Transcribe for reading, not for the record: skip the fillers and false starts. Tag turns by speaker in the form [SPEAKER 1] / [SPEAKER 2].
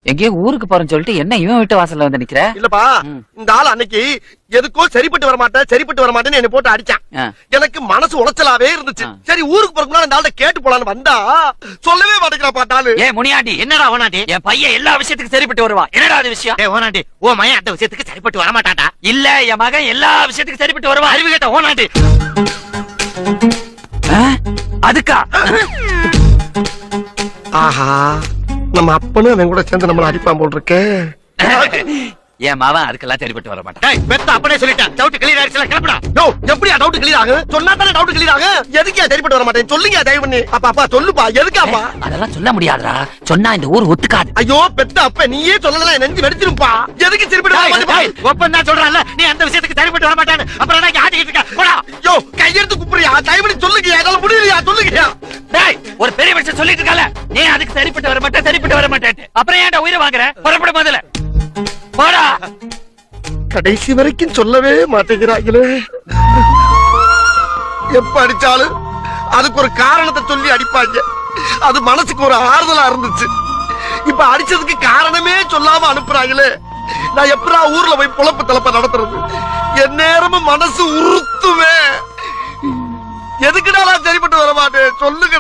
[SPEAKER 1] எங்கேயோ ஊருக்கு போறேன்னு சொல்லிட்டு என்ன இவன் வீட்டு வாசல்ல வந்து நிக்கிற?
[SPEAKER 2] இல்லப்பா, இந்த ஆள் அன்னைக்கு எதுக்கோ சரிப்பட்டு வரமாட்டேன்னு என்ன போட்டு அடிச்சான். எனக்கு மனசு உளைச்சலாவே இருந்துச்சு. சரி ஊருக்கு போறதுக்கு இந்த ஆள்கிட்ட கேட்டு போலான்னு வந்தா சொல்லவே மாட்டேங்கிறா பாட்டாளு.
[SPEAKER 3] ஏ முனியாண்டி, என்னடா ஓனாண்டி? என் பையன் எல்லா விஷயத்துக்கும் சரிப்பட்டு வருவான். என்னடா அது விஷயம்? ஏ ஓனாண்டி, ஓ மகன் அந்த விஷயத்துக்கு சரிப்பட்டு வரமாட்டான்டா. இல்ல, என் மகன் எல்லா விஷயத்துக்கும் சரிப்பட்டு வருவான். அறிவு கேட்ட ஓனாண்டி. அதுக்கா?
[SPEAKER 2] ஆஹா, நம்ம அப்பனும் அவன் கூட சேர்ந்து நம்மள அடிப்பான் போல் இருக்கே.
[SPEAKER 3] என் மாவன் அதுக்கெல்லாம் சரிப்பட்டு வர மாட்டான். பெத்த அப்பனே சொல்லிட்டான். டவுட் கிளியர் ஆயிடுச்சுல, கிளம்புடா.
[SPEAKER 2] யோ, எப்படியா டவுட் கிளியர் ஆகும்? சொன்னா தானே டவுட் கிளியர் ஆகும். எதுக்கு சரிப்பட்டு வர மாட்டேன் சொல்லுங்க தயவு பண்ணி. அப்பா சொல்லுப்பா, எதுக்காப்பா?
[SPEAKER 3] அதெல்லாம் சொல்ல முடியாதுடா. சொன்னா இந்த ஊர் ஒத்துக்காது.
[SPEAKER 2] ஐயோ பெத்த அப்ப நீயே சொல்லல, நெஞ்சு வெடிச்சிருப்பா. எதுக்கு சரிப்பட்டு வர மாட்டேன்?
[SPEAKER 3] ஒப்பன் தான் சொல்றான்ல, நீ அந்த விஷயத்துக்கு சரிப்பட்டு வர மாட்டான்னு. அப்புறம் என்ன ஆட்டிக்கிட்டு இருக்க? போடா.
[SPEAKER 2] யோ, கையெடுத்து குப்புறியா? தயவு பண்ணி சொல்லுங்க, என்னால முடியலையா? சொல்லுங்க.
[SPEAKER 3] டேய், ஒரு பெரிய மனுஷன் சொல்லிட்டு இருக்கல, நீ அதுக்கு சரிப்பட்டு வர மாட்டே, சரிப்பட்டு வர மாட்டேன். அப்புறம் ஏன்டா உயிரை வாங்குற? புறப்பட முதல்ல போடா.
[SPEAKER 2] கடைசி வரைக்கும் சொல்லவே மாட்டேங்கிறாங்களே. எப்ப அடிச்சாலும் அதுக்கு ஒரு காரணத்தை சொல்லி அடிப்பாங்க. அது மனசுக்கு ஒரு ஆறுதலா இருந்துச்சு. இப்ப அடிச்சதுக்கு காரணமே சொல்லாம அனுப்புறாங்களே. நான் எப்படா ஊர்ல போய் பொழப்பு தலப்ப நடத்துறது? என் நேரமும் மனசு உறுத்துமே. எதுக்குடா நான் சரிப்பட்டு வர மாட்டேன் சொல்லுங்க.